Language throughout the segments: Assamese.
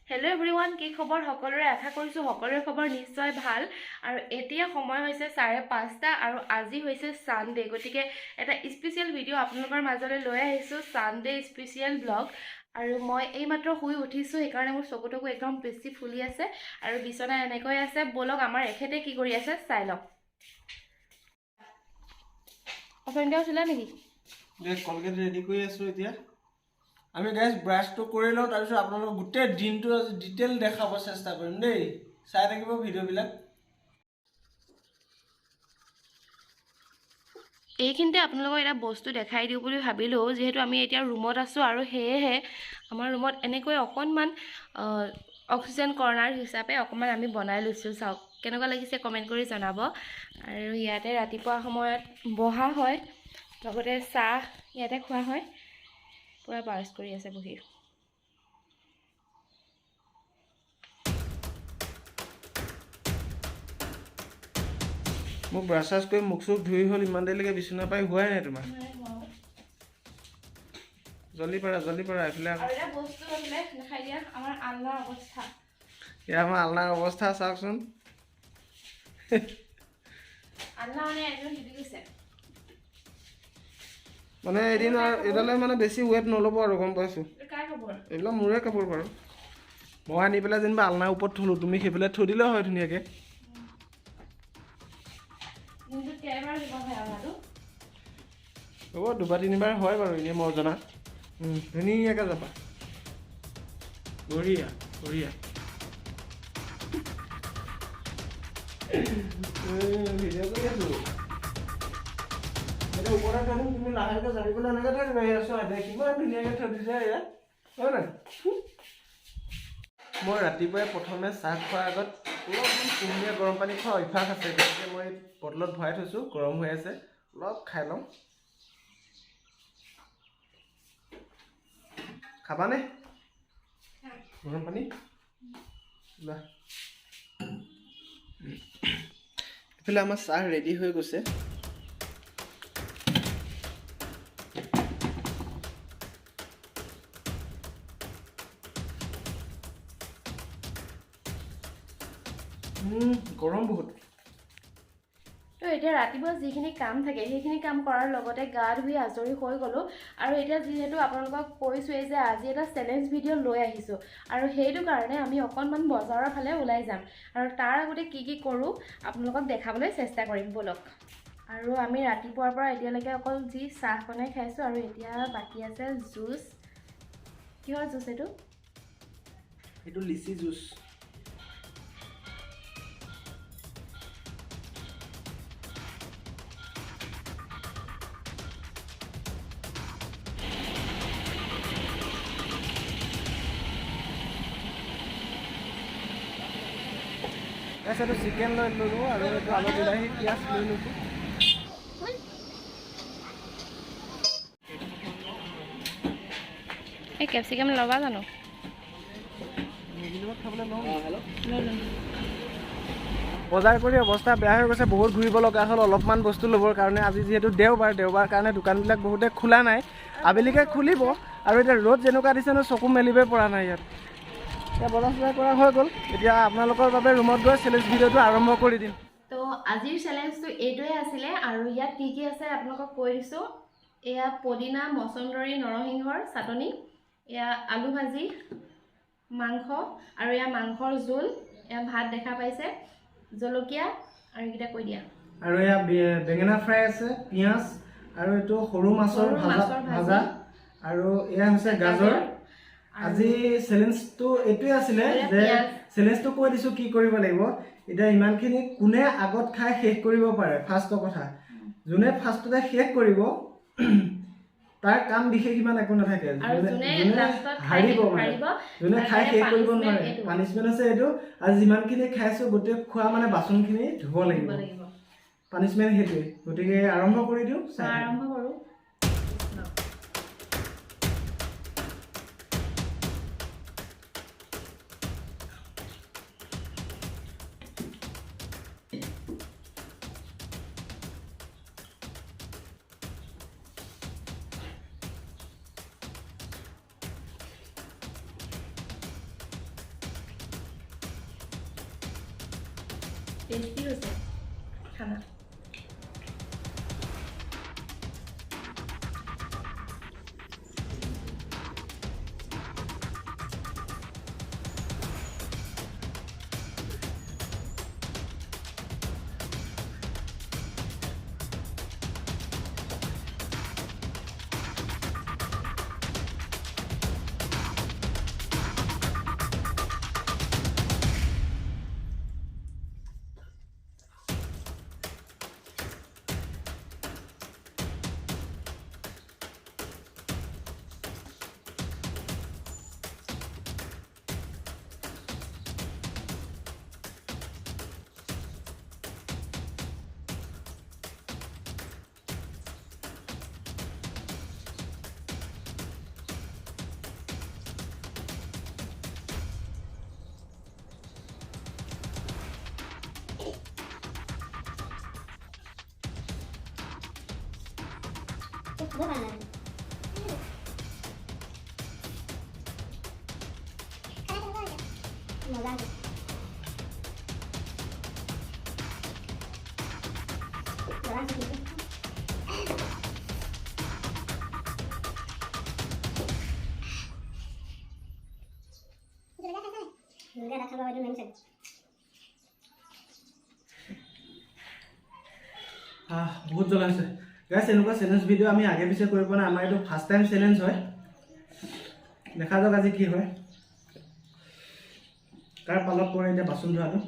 Hello everyone, কি খবৰ সকলোৰে আশা কৰিছো সকলোৰে খবৰ নিশ্চয় ভাল আৰু এতিয়া সময় হৈছে 5:30 আৰু আজি হৈছে সানডে গতিকে এটা স্পেশাল ভিডিও আপোনালোকৰ মাজলৈ লৈ আহিছো সানডে স্পেশাল ব্লগ আৰু মই এই মাত্ৰ শুই উঠিছো সেইকাৰণে মোৰ চকুটকু একদম বেছি ফুলি আছে আৰু বিছনা এনেকৈ আছে বলক আমাৰ এখেতে কি কৰি আছে চাই লওক অফেন্ডা ছিল নেকি কলগেট ৰেডি কৰি আছো এতিয়া আমি গাইস ব্ৰাশটো কৰি লওঁ তাৰপিছত আপোনালোকক গোটেই দিনটো ডিটেইল দেখাব চেষ্টা কৰিম দেই চাই থাকিব ভিডিওবিলাক এইখিনিতে আপোনালোকক এটা বস্তু দেখাই দিও বুলি ভাবিলো যেহেতু আমি এতিয়া ৰুমত আছো আৰু হেহে আমাৰ ৰুমত এনেকৈ অকনমান অক্সিজেন কৰ্নাৰ হিচাপে অকমান আমি বনাই লৈছো চাওক কেনেকুৱা লাগিছে কমেন্ট কৰি জনাব আৰু ইয়াতে ৰাতিপুৱা সময়ত বহা হয় লগতে চাহ ইয়াতে খোৱা হয় পুৰা বাৰ্স কৰি আছে বহি মোক ব্ৰাছাছ কৰি মুখ চুখ ধুই হল ইমান দেৰিলৈকে বিছনা পাই হোৱাই নাই তোমাৰ জলদি পাৰা এফালে আৰু এটা বস্তু আছে দেখাই দিয়া আমাৰ আলনাৰ অৱস্থা আমাৰ আলনাৰ অৱস্থা চাওকচোন আলনা মানে একদম হিলি গৈছে মানে এদিন এডালে মানে বেছি ওয়েট নল'ব আৰু গম পাইছো কাৰ খবৰ এইবিলাক মোৰে কাপোৰ বাৰু মই আনি পেলাই যেনিবা আলনাৰ ওপৰত থলো তুমি সেইফালে থৈ দিলে হয় ধুনীয়াকে কিন্তু কেইবাৰ দিব হয় আলনাটো হ'ব দুবাৰ তিনিবাৰ হয় বাৰু এনে মই জনা ধুনীয়াকে যাবা বঢ়িয়া ভিডিঅ' কৰি আছো এটা ওপৰত থৈ তুমি লাহেকে যাবি পেলাই এনেকে থৈ দিবা চোৱা কিমান ধুনীয়াকে থৈ দিছে এয়া হয় নাই মই ৰাতিপুৱাই প্ৰথমে চাহ খোৱাৰ আগত অলপমান কুহুমীয়া গৰম পানী খোৱা অভ্যাস আছে গতিকে মই বটলত ভৰাই থৈছোঁ গৰম হৈ আছে অলপ খাই লওঁ খাবানে গৰম পানী এইফালে আমাৰ চাহ ৰেডি হৈ গৈছে গৰম বহুত তো এতিয়া ৰাতিপুৱা যিখিনি কাম থাকে সেইখিনি কাম কৰাৰ লগতে গা ধুই আজৰি হৈ গলো আৰু এতিয়া যেহেতু আপোনালোকক কৈছোৱে যে আজি এটা চ্যালেঞ্জ ভিডিও লৈ আহিছো আৰু সেইটো কাৰণে আমি অকনমান বজাৰৰ ফালে ওলাই যাম আৰু তাৰ আগতে কি কৰো আপোনালোকক দেখাবলৈ চেষ্টা কৰিম বলক আৰু আমি ৰাতিপুৱাৰ পৰা এতিয়ালৈকে অকল যি চাহ বনাই খাইছো আৰু এতিয়া বাকি আছে জুস কিহৰ জুস এইটো লিচি জুস এইটো চিকেন লৈ ললো আৰু এইটো আলু বিলাহী পিয়াজ লৈ লৈছো এই ক্যাপসিকাম লবা জানো বজাৰ কৰি অৱস্থা বেয়া হৈ গৈছে বহুত ঘূৰিব লগা হ'ল অলপমান বস্তু ল'বৰ কাৰণে আজি যিহেতু দেওবাৰ কাৰণে দোকানবিলাক বহুতে খোলা নাই আবেলিকে খুলিব আৰু এতিয়া ৰ'দ যেনেকুৱা দিছে ন চকু মেলিবই পৰা নাই ইয়াত এতিয়া বজাৰ কৰা হৈ গ'ল এতিয়া আপোনালোকৰ বাবে ৰুমত গৈ চ্যালেঞ্জ ভিডিঅ'টো আৰম্ভ কৰি দিম তো আজিৰ চ্যালেঞ্জটো এইটোৱে আছিলে আৰু ইয়াত কি আছে আপোনালোকক কৈ দিছো এয়া পদিনা মছন্দৰী নৰসিংহৰ চাটনি এয়া আলু ভাজি মাংস আৰু এয়া মাংসৰ জোল এয়া ভাত দেখা পাইছে জলকীয়া আৰু কিটা কৈ দিয়া আৰু এয়া বেঙেনা ফ্ৰাই আছে পিয়াজ আৰু এটো সৰু মাছৰ ভাজা আৰু এয়া হৈছে গাজৰ আজি চ্যালেঞ্জটো এটোই আছিলে যে চ্যালেঞ্জটো কৈ দিছো কি কৰিব লাগিব এটা ইমানখিনি কোনে আগত খাই শেষ কৰিব পাৰে ফাৰ্ষ্টৰ কথা যোনে ফাৰ্ষ্টতে শেষ কৰিব তাৰ কাম বিশেষ ইমান একো নাথাকে যোনে হাৰিব মানে যোনে খাই শেষ কৰিব নোৱাৰে পানিশমেন্ট আছে এটো আজি যিমানখিনি খাইছো গোটে খোৱা মানে বাচনখিনি ধুব লাগিব পানিশমেন্ট হেতুই গতিকে আৰম্ভ কৰি দিও আৰম্ভ কৰো টেষ্টি হৈছে খানা বহুত জ্বলা আছে গাইছ এনেকুৱা চেলেঞ্জ ভিডিঅ' আমি আগে পিছে কৰিব পৰা নাই আমাৰ এইটো ফাৰ্ষ্ট টাইম চেলেঞ্জ হয় দেখা যাওক আজি কি হয় তাৰ পালত পৰে এতিয়া বাচন ধোৱাটো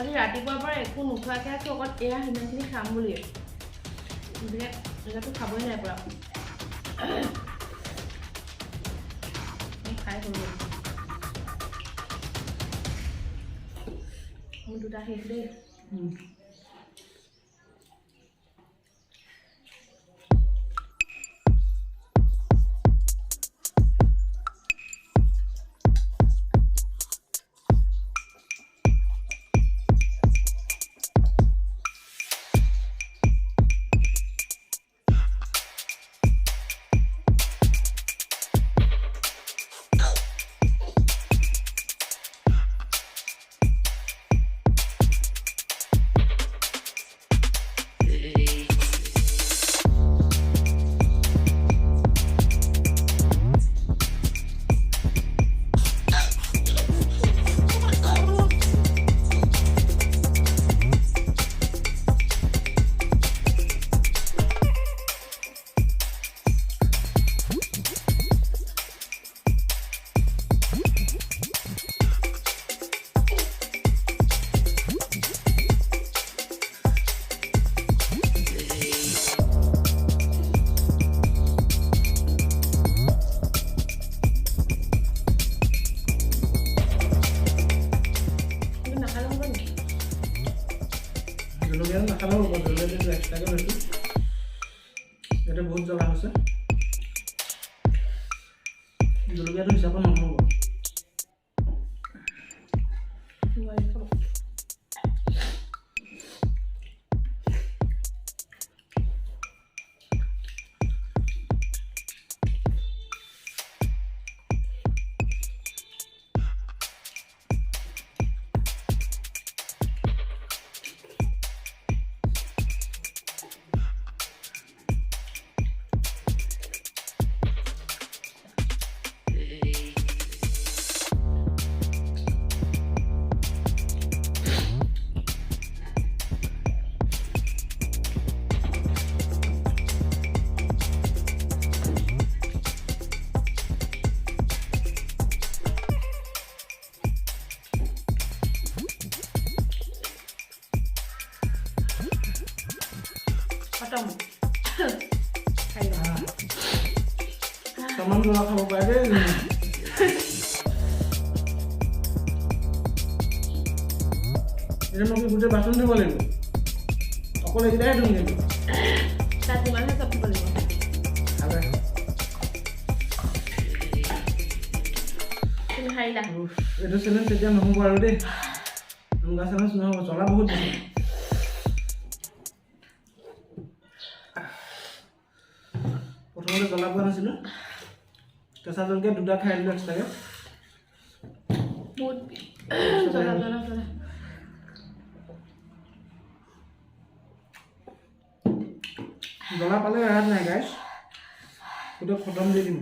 আজি ৰাতিপুৱাৰ পৰা একো নোখোৱাকৈ আছোঁ অকল এয়া সিমানখিনি খাম বুলি গতিকে এতিয়াতো খাবই নাই পৰা খাই হ'ল মোৰ দুটা শেষ দেই জলকীয়া নাখালেও হ'ব জলকীয়াটো এক্সট্ৰাকৈ লৈছোঁ ইয়াতে বহুত জ্বলা হৈছে জলকীয়াটো হিচাপত নহ'ব Potong. Ayo. তামান জ্বলা খাব পাৰে দেই এতিয়া মই গোটেই বাচন ধুব লাগিব অকল এইকেইটাহে ধুম কিন্তু তাত যিমানহে চব দিব লাগিব তুমি হাৰিলা এইটো চেলেঞ্জ এতিয়া নহ'ব আৰু দেই মুগা চেলেঞ্জ নহ'ব জ্বলা বহুত দিছে প্ৰথমতে জ্বলা পোৱা নাছিলোঁ কেঁচা জলকীয়া দুটা খাই দিলোঁ এক্সট্ৰাকৈ বহুত জ্বলা জ্বলা জ্বলা জ্বলা পালে ৰেহাত নাই গাইছ গোটেই খতম দি দিম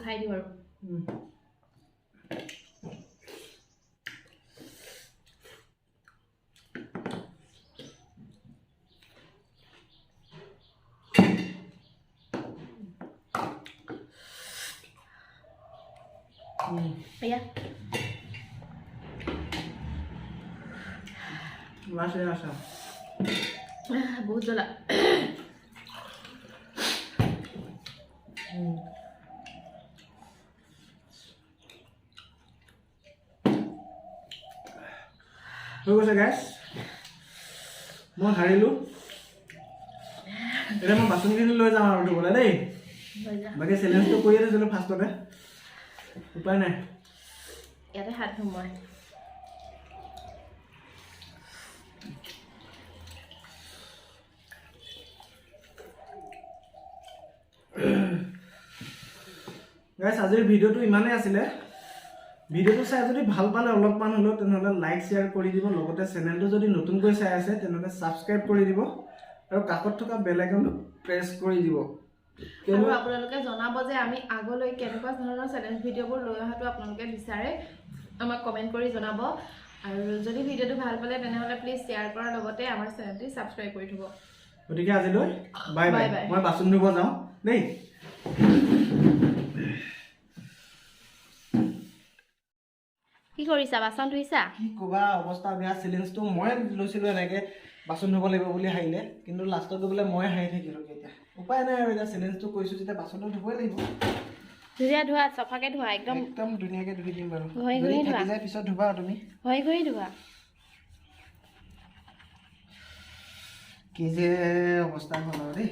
খাই দিওঁ আৰু এয়া লাষ্টে আসা বহুত জ্বলা হৈ গৈছে গাইছ মই হাৰিলোঁ এতিয়া মই বাচনখিনি লৈ যাম আৰু ধুবলৈ দেই বাকী চেলেঞ্জটো কৰিয়ে দিছিলোঁ ফাৰ্ষ্টতে উপায় নাই ইয়াতে হাত ধুম মই গাইছ আজিৰ ভিডিঅ'টো ইমানেই আছিলে ভিডিঅ'টো চাই যদি ভাল পালে অলপমান হ'লেও তেনেহ'লে লাইক শ্বেয়াৰ কৰি দিব লগতে চেনেলটো যদি নতুনকৈ চাই আছে তেনেহ'লে ছাবস্ক্ৰাইব কৰি দিব আৰু কাষত থকা বেল আইকনটো প্ৰেছ কৰি দিব আৰু আপোনালোকে জনাব যে আমি আগলৈ কেনেকুৱা ধৰণৰ চেলেঞ্জ ভিডিঅ'বোৰ লৈ অহাটো আপোনালোকে বিচাৰে আমাক কমেণ্ট কৰি জনাব আৰু যদি ভিডিঅ'টো ভাল পালে তেনেহ'লে প্লিজ শ্বেয়াৰ কৰাৰ লগতে আমাৰ চেনেলটো ছাবস্ক্ৰাইব কৰি থ'ব গতিকে আজিলৈ বাই বাই মই বাচন ধুব যাওঁ দেই কি কৰিছা বাচন ধুইছা কি ক'বা অৱস্থা বেয়া চেলেঞ্জটো মই লৈছিলোঁ এনেকৈ বাচন ধুব লাগিব বুলি হাৰিলে কিন্তু লাষ্টত গৈ পেলাই মই হাৰি থাকিলোঁ এতিয়া উপায় নাই আৰু এতিয়া চেলেঞ্জটো কৰিছোঁ যেতিয়া বাচনটো ধুবই লাগিব ধুনীয়া ধোৱা চফাকৈ ধোৱা একদম একদম ধুনীয়াকৈ ধুই দিম বাৰু যদি থাকি যায় পিছত ধুবা তুমি হৈ গৈ ধোৱা কি যে অৱস্থা হ'ল আৰু দেই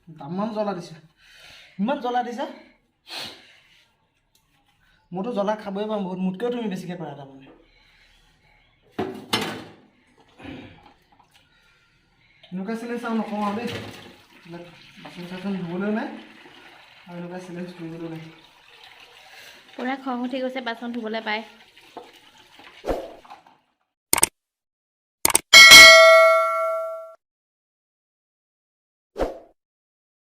তামান জ্বলা দিছে ইমান জ্বলা দিছা মইতো জ্বলা খাবই পাম বহুত মোতকৈও তুমি বেছিকৈ কৰা তাৰমানে এনেকুৱা চেলেঞ্জ চাওঁ নকওঁ আৰু দেই বাচন চাচন ধুবলৈও নাই আৰু এনেকুৱা চেলেঞ্জ কৰিবলৈও নাই পূৰা খং উঠি গৈছে বাচন ধুবলৈ পায়